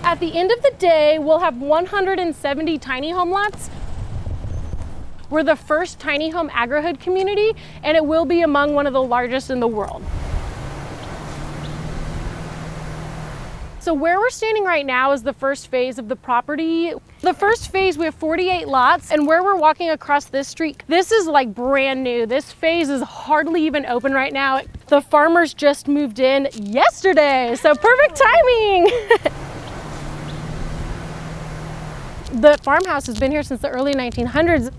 At the end of the day, we'll have 170 tiny home lots. We're the first tiny home Agrihood community, and it will be among one of the largest in the world. So where we're standing right now is the first phase of the property. The first phase, we have 48 lots, and where we're walking across this street, this is like brand new. This phase is hardly even open right now. The farmers just moved in yesterday, so perfect timing. The farmhouse has been here since the early 1900s.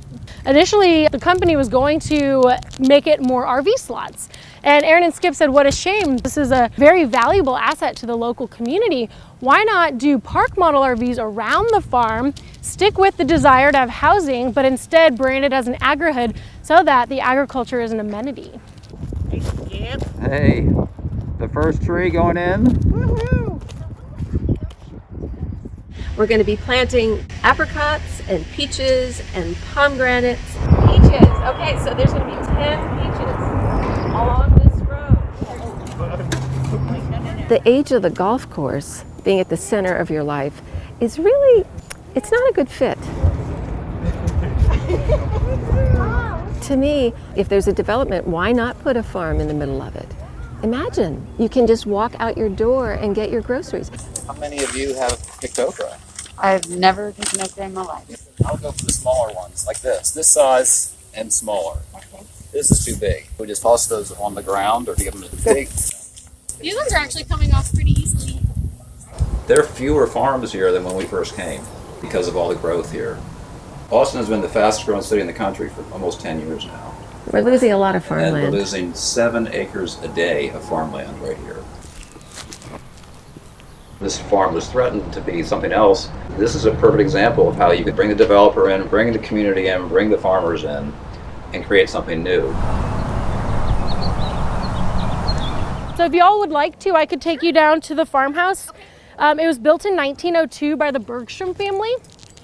Initially, the company was going to make it more RV slots. And Erin and Skip said, what a shame. This is a very valuable asset to the local community. Why not do park model RVs around the farm, stick with the desire to have housing, but instead brand it as an Agrihood so that the agriculture is an amenity. Hey, Skip. Hey, the first tree going in. Woohoo! We're going to be planting apricots and peaches and pomegranates. Peaches. Okay, so there's going to be 10 peaches along this road. The age of the golf course, being at the center of your life, is really, it's not a good fit. To me, if there's a development, why not put a farm in the middle of it? Imagine, you can just walk out your door and get your groceries. How many of you have picked okra? I've never taken okra in my life. I'll go for the smaller ones, like this size and smaller. Okay. This is too big. We just toss those on the ground or give them to the pig. These ones are actually coming off pretty easily. There are fewer farms here than when we first came because of all the growth here. Austin has been the fastest growing city in the country for almost 10 years now. We're losing a lot of And we're farmland. losing 7 acres a day of farmland right here. This farm was threatened to be something else. This is a perfect example of how you could bring the developer in, bring the community in, bring the farmers in, and create something new. So if y'all would like to, I could take you down to the farmhouse. It was built in 1902 by the Bergstrom family.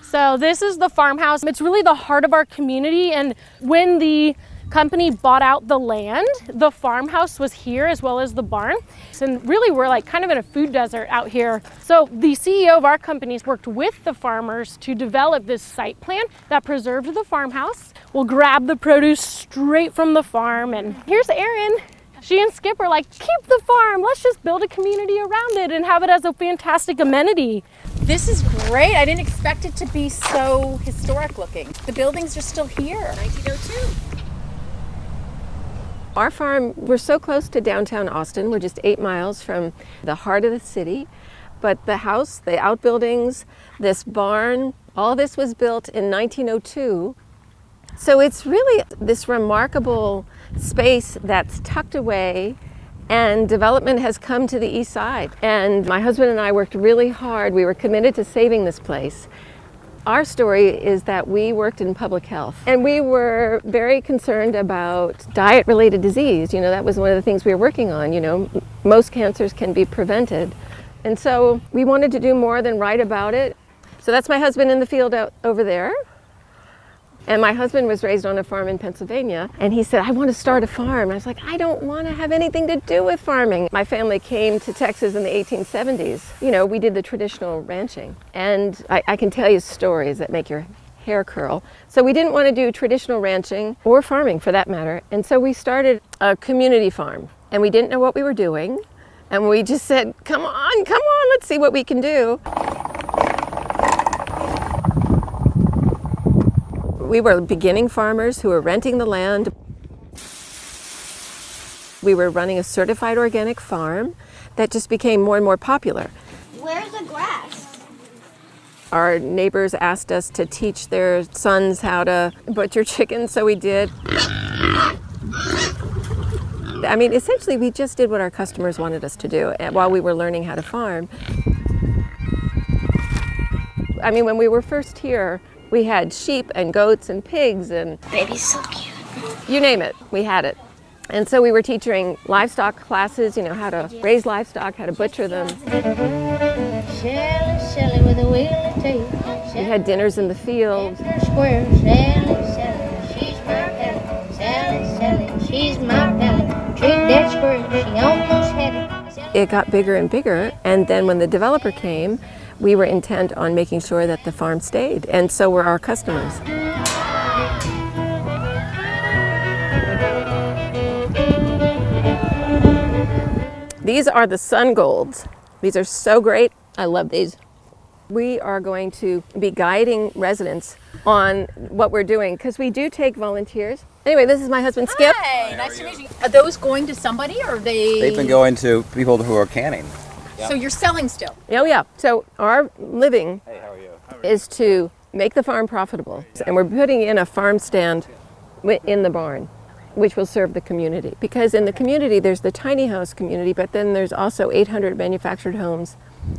So this is the farmhouse. It's really the heart of our community, and when the company bought out the land, the farmhouse was here as well as the barn. And really we're like kind of in a food desert out here. So the CEO of our company worked with the farmers to develop this site plan that preserved the farmhouse. We'll grab the produce straight from the farm, and here's Erin. She and Skip are like, keep the farm, let's just build a community around it and have it as a fantastic amenity. This is great. I didn't expect it to be so historic looking. The buildings are still here. 1902. Our farm, we're so close to downtown Austin. We're just 8 miles from the heart of the city. But the house, the outbuildings, this barn, all this was built in 1902. So it's really this remarkable space that's tucked away, and development has come to the east side. And my husband and I worked really hard. We were committed to saving this place. Our story is that we worked in public health, and we were very concerned about diet-related disease. You know, that was one of the things we were working on. You know, most cancers can be prevented. And so we wanted to do more than write about it. So that's my husband in the field out over there. And my husband was raised on a farm in Pennsylvania, and he said, I want to start a farm. I was like, I don't want to have anything to do with farming. My family came to Texas in the 1870s. You know, we did the traditional ranching. And I can tell you stories that make your hair curl. So we didn't want to do traditional ranching or farming for that matter. And so we started a community farm, and we didn't know what we were doing. And we just said, come on, let's see what we can do. We were beginning farmers who were renting the land. We were running a certified organic farm that just became more and more popular. Where's the grass? Our neighbors asked us to teach their sons how to butcher chickens, so we did. I mean, essentially, we just did what our customers wanted us to do while we were learning how to farm. I mean, when we were first here, we had sheep and goats and pigs and Baby's so cute. you name it, we had it. And so we were teaching livestock classes, you know, how to raise livestock, how to butcher them. Shelly, Shelly with a wheelie tail. We had dinners in the field. Square, Shelly, Shelly, she's my pally. Sally, Sally, she's my pally. Treat that squirrel, she almost had it. It got bigger and bigger, and then when the developer came, we were intent on making sure that the farm stayed, and so were our customers. These are the sun golds. These are so great. I love these. We are going to be guiding residents on what we're doing because we do take volunteers. Anyway, this is my husband Skip. Hey, nice to meet you. Are those going to somebody or are they? They've been going to people who are canning. So you're selling still? Oh yeah. So our living is to make the farm profitable. And we're putting in a farm stand in the barn, which will serve the community. Because in the community, there's the tiny house community, but then there's also 800 manufactured homes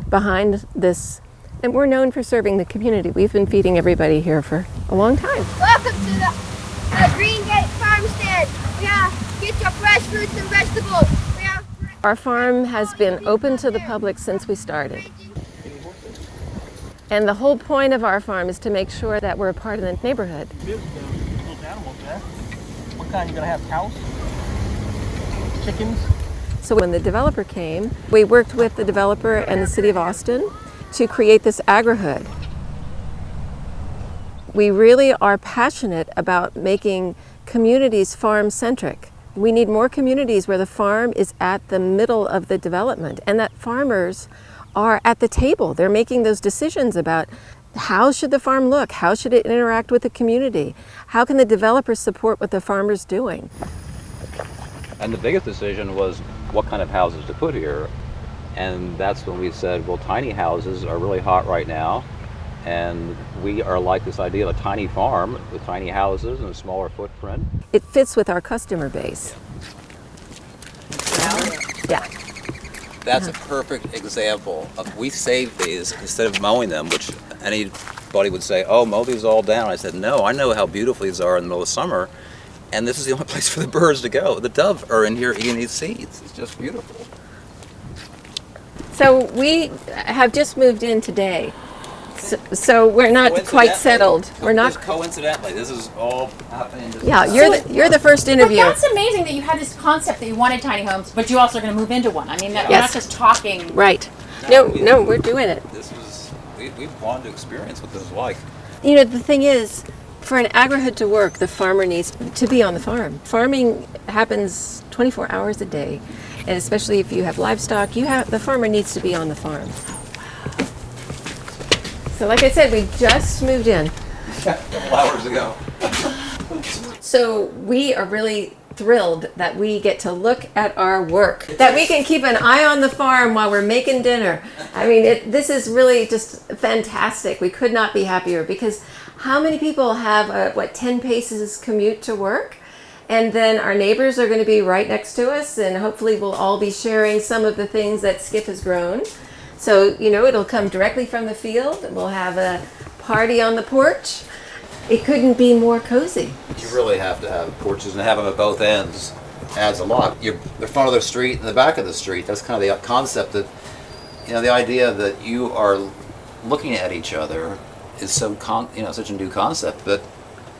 behind this. And we're known for serving the community. We've been feeding everybody here for a long time. Welcome to the Green Gate Farmstead. Get your fresh fruits and vegetables. Our farm has been open to the public since we started. And the whole point of our farm is to make sure that we're a part of the neighborhood. Little animals there. What kind? You gonna have cows? Chickens? So when the developer came, we worked with the developer and the city of Austin to create this Agrihood. We really are passionate about making communities farm-centric. We need more communities where the farm is at the middle of the development and that farmers are at the table. They're making those decisions about how should the farm look? How should it interact with the community? How can the developers support what the farmer's doing? And the biggest decision was what kind of houses to put here. And that's when we said, well, tiny houses are really hot right now. And we are like this idea of a tiny farm with tiny houses and a smaller footprint. It fits with our customer base. Yeah. That's a perfect example of, we saved these instead of mowing them, which anybody would say, oh, mow these all down. I said, no, I know how beautiful these are in the middle of summer. And this is the only place for the birds to go. The dove are in here eating these seeds. It's just beautiful. So we have just moved in today. So we're not quite settled. We're not. Coincidentally, this is all happening. Yeah, you're the first interview. But that's amazing that you had this concept that you wanted tiny homes, but you also are going to move into one. I mean, you're not just talking. Right. No, we're doing it. This was, we wanted to experience what this is like. You know, the thing is, for an Agrihood to work, the farmer needs to be on the farm. Farming happens 24 hours a day, and especially if you have livestock, the farmer needs to be on the farm. So like I said, we just moved in. A couple hours ago. So we are really thrilled that we get to look at our work, that we can keep an eye on the farm while we're making dinner. I mean, this is really just fantastic. We could not be happier because how many people have 10 paces commute to work? And then our neighbors are going to be right next to us, and hopefully we'll all be sharing some of the things that Skip has grown. So, you know, it'll come directly from the field. We'll have a party on the porch. It couldn't be more cozy. You really have to have porches, and have them at both ends adds a lot. You're the front of the street and the back of the street. That's kind of the concept that, you know, the idea that you are looking at each other is so such a new concept. But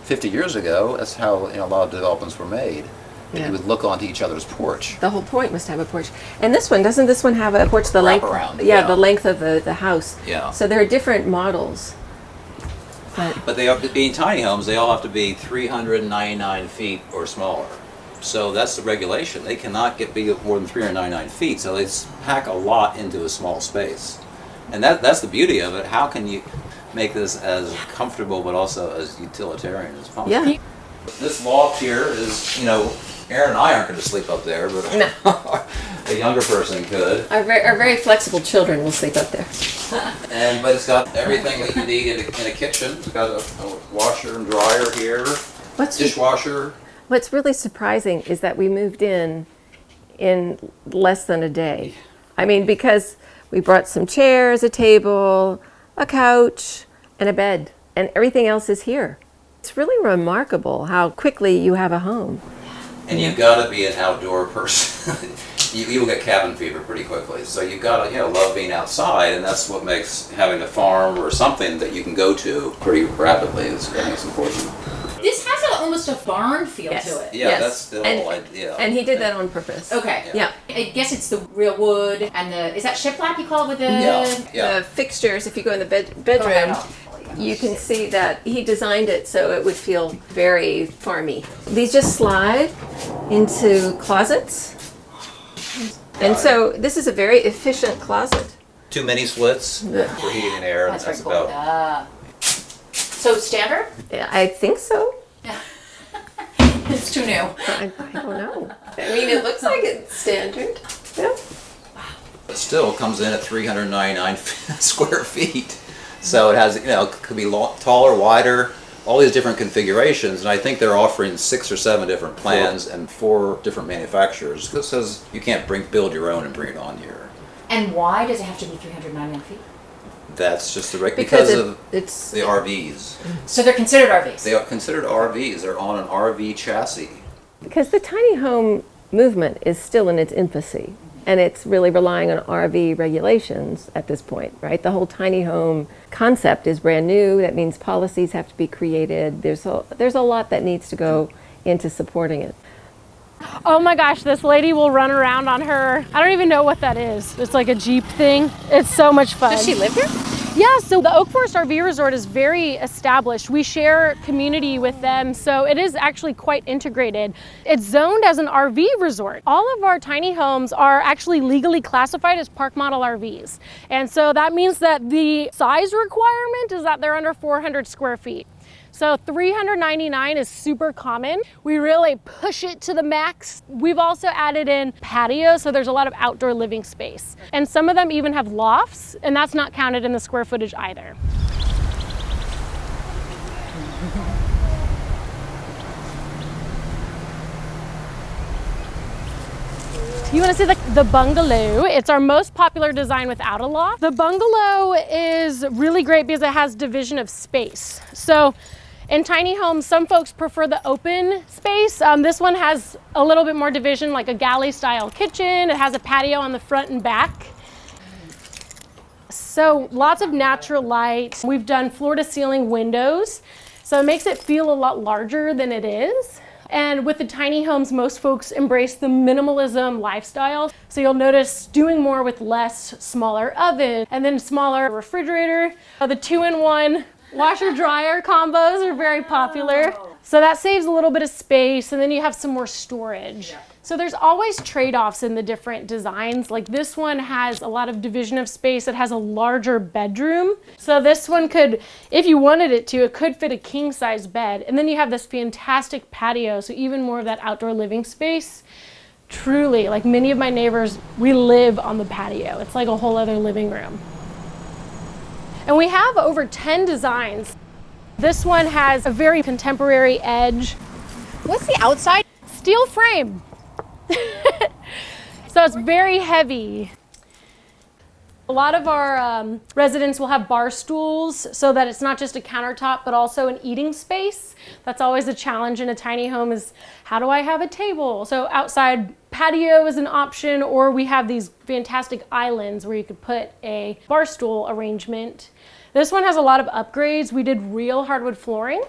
50 years ago, that's how a lot of developments were made. Yeah. You would look onto each other's porch. The whole point was to have a porch. And doesn't this one have a porch the length? Wraparound, yeah, the length of the house. Yeah. So there are different models. But they are, being tiny homes, they all have to be 399 feet or smaller. So that's the regulation. They cannot be more than 399 feet. So they pack a lot into a small space. And that's the beauty of it. How can you make this as comfortable but also as utilitarian as possible? Yeah. This loft here is, Erin and I aren't going to sleep up there, but No. a younger person could. Our very flexible children will sleep up there. But it's got everything that you need in a kitchen. It's got a washer and dryer here, dishwasher. What's really surprising is that we moved in less than a day. I mean, because we brought some chairs, a table, a couch, and a bed, and everything else is here. It's really remarkable how quickly you have a home. And you've got to be an outdoor person. You will get cabin fever pretty quickly. So you've got to, love being outside, and that's what makes having a farm or something that you can go to pretty rapidly is important. This has almost a barn feel Yes. to it. Yeah, Yes. that's the whole idea. And he did that on purpose. Okay. Yeah. I guess it's the real wood and is that shiplap you call it with the... Yeah. The fixtures, if you go in the Go ahead, bedroom, I'll- you can see that he designed it so it would feel very farmy. These just slide into closets. And so this is a very efficient closet. Too many slits Yeah. for heating and air. That's That's very cool. about. So standard? I think so. It's too new. I don't know. I mean, it looks like it's standard. Yeah. It still comes in at 399 square feet. So it has, it could be taller, wider, all these different configurations. And I think they're offering 6 or 7 different plans and 4 different manufacturers. This says you can't build your own and bring it on here. And why does it have to be 399 feet? That's just the Because of it's the RVs. So they're considered RVs? They are considered RVs. They're on an RV chassis. because the tiny home movement is still in its infancy, and it's really relying on RV regulations at this point, right? The whole tiny home concept is brand new. That means policies have to be created. There's a lot that needs to go into supporting it. Oh my gosh, this lady will run around on her. I don't even know what that is. It's like a Jeep thing. It's so much fun. Does she live here? Yeah, so the Oak Forest RV Resort is very established. We share community with them, so it is actually quite integrated. It's zoned as an RV resort. All of our tiny homes are actually legally classified as park model RVs. And so that means that the size requirement is that they're under 400 square feet. So 399 is super common. We really push it to the max. We've also added in patios, so there's a lot of outdoor living space. And some of them even have lofts, and that's not counted in the square footage either. You want to see the bungalow? It's our most popular design without a loft. The bungalow is really great because it has division of space. So in tiny homes, some folks prefer the open space. This one has a little bit more division, like a galley style kitchen. It has a patio on the front and back. So lots of natural light. We've done floor to ceiling windows. So it makes it feel a lot larger than it is. And with the tiny homes, most folks embrace the minimalism lifestyle. So you'll notice doing more with less, smaller oven, and then smaller refrigerator. The 2-in-1 washer dryer combos are very popular. So that saves a little bit of space, and then you have some more storage. So there's always trade-offs in the different designs. Like this one has a lot of division of space. It has a larger bedroom. So this one could, if you wanted it to, it could fit a king-size bed. And then you have this fantastic patio, so even more of that outdoor living space. Truly, like many of my neighbors, we live on the patio. It's like a whole other living room. And we have over 10 designs. This one has a very contemporary edge. What's the outside? Steel frame. So it's very heavy. A lot of our residents will have bar stools so that it's not just a countertop, but also an eating space. That's always a challenge in a tiny home is, how do I have a table? So outside patio is an option, or we have these fantastic islands where you could put a bar stool arrangement. This one has a lot of upgrades. We did real hardwood flooring.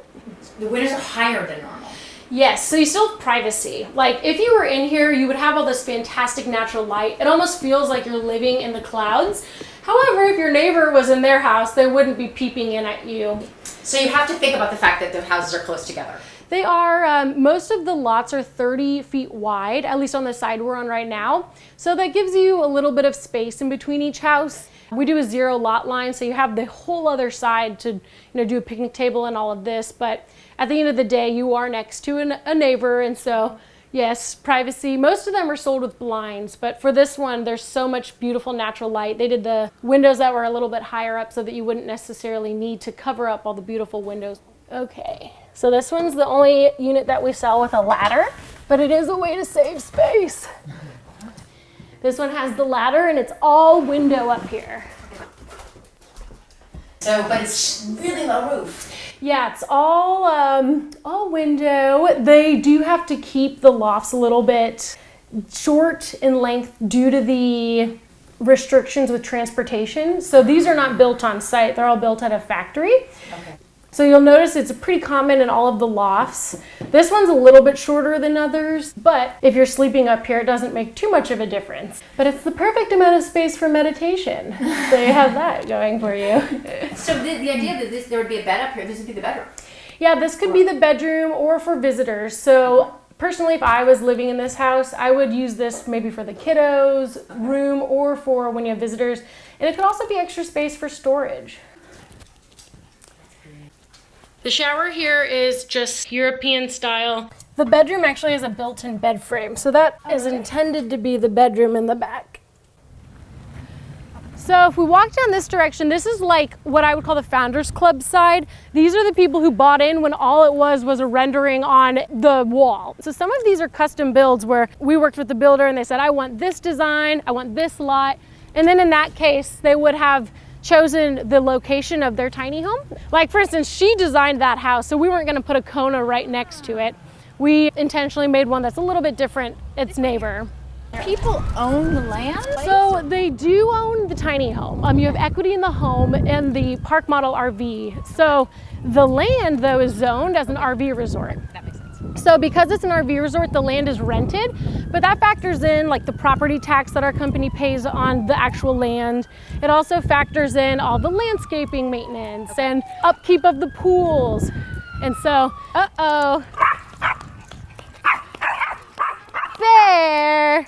The windows are higher than normal. Yes, so you still have privacy. Like if you were in here, you would have all this fantastic natural light. It almost feels like you're living in the clouds. However, if your neighbor was in their house, they wouldn't be peeping in at you. So you have to think about the fact that the houses are close together. They are, most of the lots are 30 feet wide, at least on the side we're on right now. So that gives you a little bit of space in between each house. We do a 0 lot line, so you have the whole other side to do a picnic table and all of this. But at the end of the day, you are next to a neighbor, and so yes, privacy. Most of them are sold with blinds, but for this one, there's so much beautiful natural light. They did the windows that were a little bit higher up so that you wouldn't necessarily need to cover up all the beautiful windows. Okay, so this one's the only unit that we sell with a ladder, but it is a way to save space. This one has the ladder and it's all window up here. So, but it's really low roof. Yeah, it's all window. They do have to keep the lofts a little bit short in length due to the restrictions with transportation. So these are not built on site. They're all built at a factory. Okay. So you'll notice it's pretty common in all of the lofts. This one's a little bit shorter than others, but if you're sleeping up here, it doesn't make too much of a difference. But it's the perfect amount of space for meditation. So you have that going for you. So the idea that there would be a bed up here, this would be the bedroom. Yeah, this could be the bedroom or for visitors. So personally, if I was living in this house, I would use this maybe for the kiddos' room or for when you have visitors. And it could also be extra space for storage. The shower here is just European style. The bedroom actually has a built-in bed frame, so that is intended to be the bedroom in the back. So if we walk down this direction, this is like what I would call the Founders Club side. These are the people who bought in when all it was a rendering on the wall. So some of these are custom builds where we worked with the builder and they said, I want this design, I want this lot. And then in that case, they would have chosen the location of their tiny home. Like for instance, she designed that house, so we weren't gonna put a Kona right next to it. We intentionally made one that's a little bit different, its neighbor. People own the land? So they do own the tiny home. You have equity in the home and the park model RV. So the land though is zoned as an RV resort. That makes sense. So because it's an RV resort, the land is rented, but that factors in like the property tax that our company pays on the actual land. It also factors in all the landscaping maintenance and upkeep of the pools. And so, there.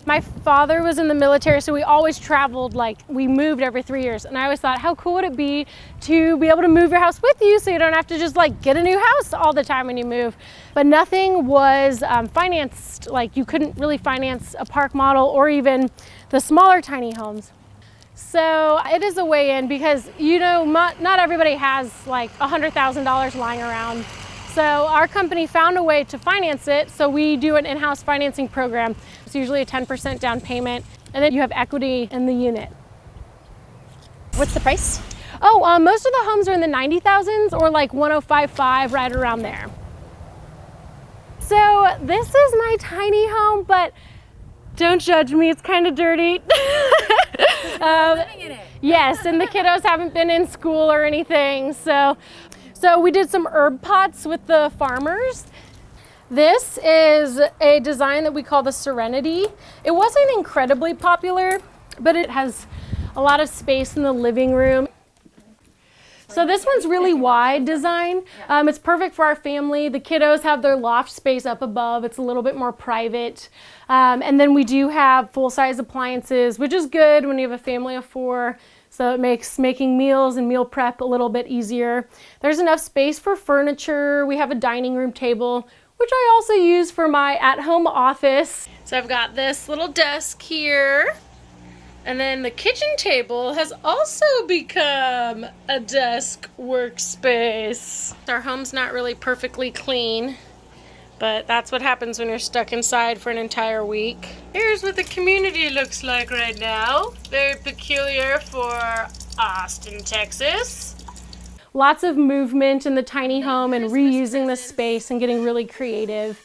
My father was in the military, so we always traveled, like we moved every 3 years. And I always thought, how cool would it be to be able to move your house with you so you don't have to just like get a new house all the time when you move. But nothing was financed, like you couldn't really finance a park model or even the smaller tiny homes. So it is a way in because, you know, not everybody has like $100,000 lying around. So our company found a way to finance it. So we do an in-house financing program. It's usually a 10% down payment, and then you have equity in the unit. What's the price? Oh, most of the homes are in the 90,000s or like 105.5, right around there. So this is my tiny home, but don't judge me, it's kind of dirty. Living in it. Yes, and the kiddos haven't been in school or anything. So we did some herb pots with the farmers. This is a design that we call the Serenity. It wasn't incredibly popular, but it has a lot of space in the living room. So this one's really wide design. It's perfect for our family. The kiddos have their loft space up above. It's a little bit more private. And then we do have full-size appliances, which is good when you have a family of 4. So it makes making meals and meal prep a little bit easier. There's enough space for furniture. We have a dining room table, which I also use for my at-home office. So I've got this little desk here. And then the kitchen table has also become a desk workspace. Our home's not really perfectly clean, but that's what happens when you're stuck inside for an entire week. Here's what the community looks like right now. Very peculiar for Austin, Texas. Lots of movement in the tiny home and reusing the space and getting really creative.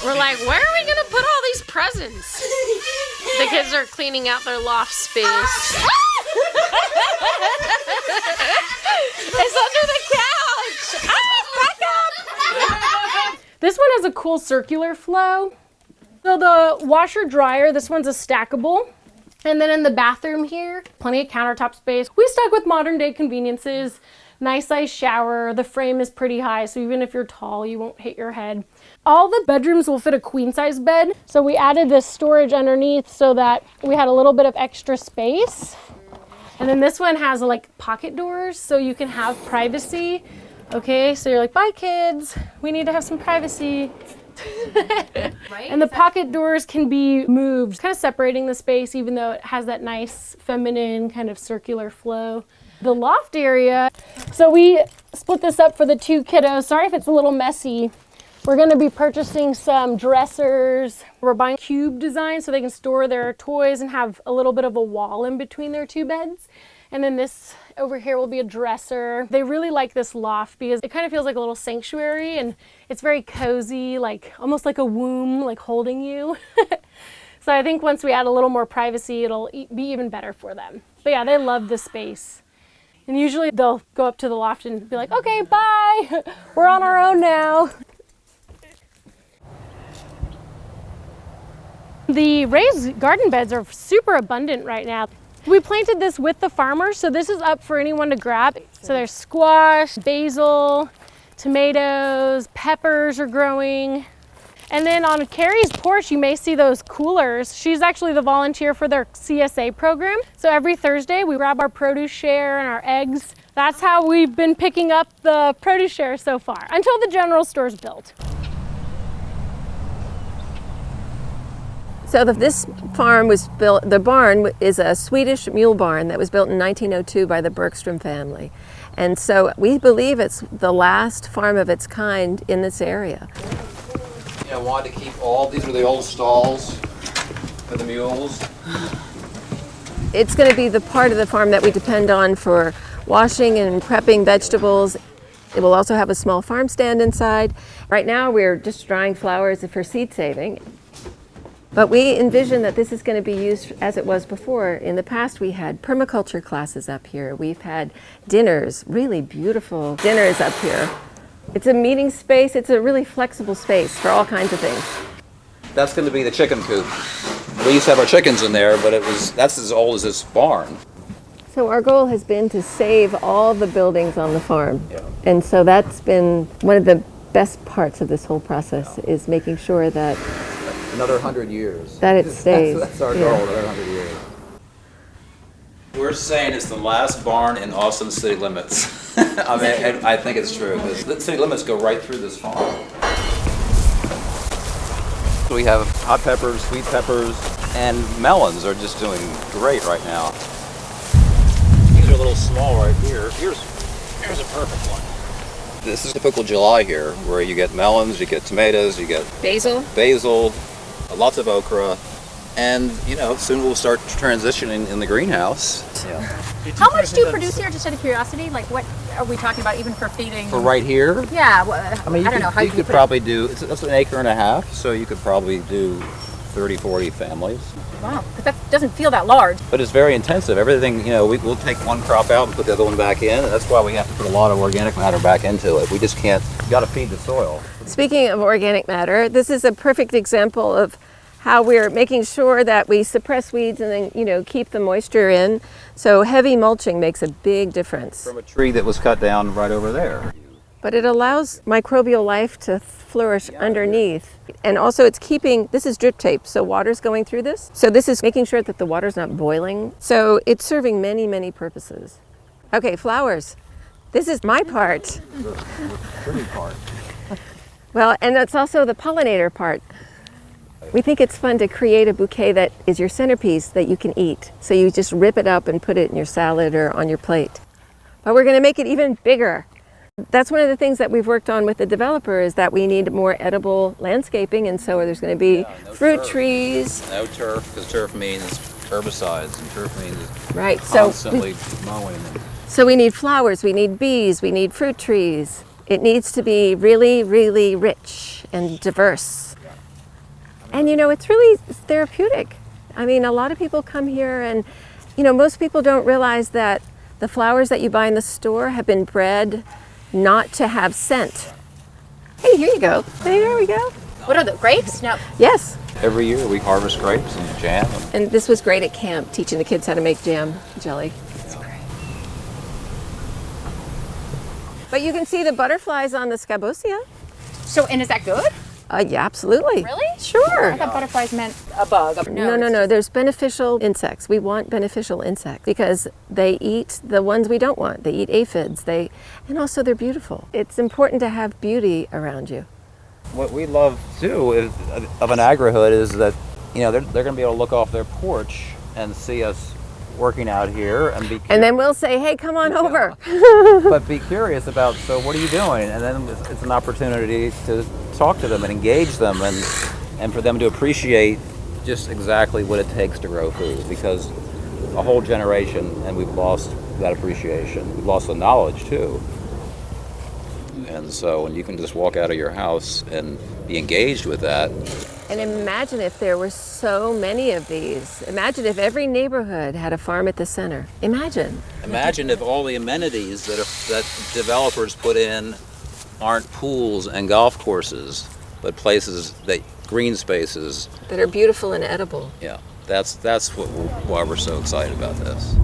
We're like, where are we gonna put all these presents? The kids are cleaning out their loft space. It's under the couch! Back up! This one has a cool circular flow. So the washer dryer, this one's a stackable. And then in the bathroom here, plenty of countertop space. We stuck with modern day conveniences. Nice size shower. The frame is pretty high, so even if you're tall, you won't hit your head. All the bedrooms will fit a queen size bed. So we added this storage underneath so that we had a little bit of extra space. And then this one has like pocket doors so you can have privacy. Okay, so you're like, bye kids, we need to have some privacy. Right? And the pocket doors can be moved, kind of separating the space even though it has that nice feminine kind of circular flow. The loft area, so we split this up for the 2 kiddos. Sorry if it's a little messy. We're gonna be purchasing some dressers. We're buying cube design so they can store their toys and have a little bit of a wall in between their 2 beds. And then this over here will be a dresser. They really like this loft because it kind of feels like a little sanctuary and it's very cozy, like almost like a womb, like holding you. So I think once we add a little more privacy, it'll be even better for them. But yeah, they love the space. And usually they'll go up to the loft and be like, okay, bye, we're on our own now. The raised garden beds are super abundant right now. We planted this with the farmers, so this is up for anyone to grab. So there's squash, basil, tomatoes, peppers are growing. And then on Carrie's porch, you may see those coolers. She's actually the volunteer for their CSA program. So every Thursday, we grab our produce share and our eggs. That's how we've been picking up the produce share so far, until the general store's built. So this farm was built, the barn is a Swedish mule barn that was built in 1902 by the Bergstrom family. And so we believe it's the last farm of its kind in this area. I wanted to keep these were the old stalls for the mules. It's going to be the part of the farm that we depend on for washing and prepping vegetables. It will also have a small farm stand inside. Right now we're just drying flowers for seed saving. But we envision that this is going to be used as it was before. In the past, we had permaculture classes up here. We've had dinners, really beautiful dinners up here. It's a meeting space. It's a really flexible space for all kinds of things. That's going to be the chicken coop. We used to have our chickens in there, but that's as old as this barn. So our goal has been to save all the buildings on the farm. Yeah. And so that's been one of the best parts of this whole process, is making sure that Another 100 years. That it stays. That's our goal, another 100 years. We're saying it's the last barn in Austin city limits. I mean, I think it's true, because the city limits go right through this farm. We have hot peppers, sweet peppers, and melons are just doing great right now. These are a little small right here. Here's a perfect one. This is typical July here, where you get melons, you get tomatoes, you get basil, lots of okra, and soon we'll start transitioning in the greenhouse. Yeah. How much do you produce here, just out of curiosity? Like, what are we talking about, even for feeding? For right here? Yeah, I mean, I don't know how you could probably do, it's an acre and a half, so you could probably do 30, 40 families. Wow, because that doesn't feel that large. But it's very intensive. Everything, we'll take one crop out and put the other one back in, and that's why we have to put a lot of organic matter back into it. We just can't, you got to feed the soil. Speaking of organic matter, this is a perfect example of how we're making sure that we suppress weeds and then, keep the moisture in. So heavy mulching makes a big difference. From a tree that was cut down right over there. But it allows microbial life to flourish underneath. And also it's this is drip tape, so water's going through this. So this is making sure that the water's not boiling. So it's serving many, many purposes. Okay, flowers. This is my part. The pretty part. Well, and it's also the pollinator part. We think it's fun to create a bouquet that is your centerpiece that you can eat. So you just rip it up and put it in your salad or on your plate. But we're going to make it even bigger. That's one of the things that we've worked on with the developer, is that we need more edible landscaping, and so there's going to be fruit trees. No turf, because turf means herbicides, and turf means right. Constantly mowing them. So we need flowers, we need bees, we need fruit trees. It needs to be really, really rich and diverse. And it's really therapeutic. I mean, a lot of people come here and, most people don't realize that the flowers that you buy in the store have been bred not to have scent. Hey, here you go. There we go. What are the grapes? No. Yes. Every year we harvest grapes and jam. And this was great at camp, teaching the kids how to make jam jelly. It's great. But you can see the butterflies on the scabosia. So, and is that good? Yeah, absolutely. Really? Sure. I thought butterflies meant a bug. No. There's beneficial insects. We want beneficial insects because they eat the ones we don't want. They eat aphids. And also they're beautiful. It's important to have beauty around you. What we love too of an Agrihood is that they're going to be able to look off their porch and see us working out here and be curious. And then we'll say, hey, come on over. But be curious about, so what are you doing? And then it's an opportunity to talk to them and engage them and for them to appreciate just exactly what it takes to grow food, because a whole generation and we've lost that appreciation. We've lost the knowledge too. And so when you can just walk out of your house and be engaged with that, And imagine if there were so many of these. Imagine if every neighborhood had a farm at the center. Imagine. Imagine if all the amenities that developers put in aren't pools and golf courses, but places that green spaces That are beautiful and edible. Yeah, that's why we're so excited about this.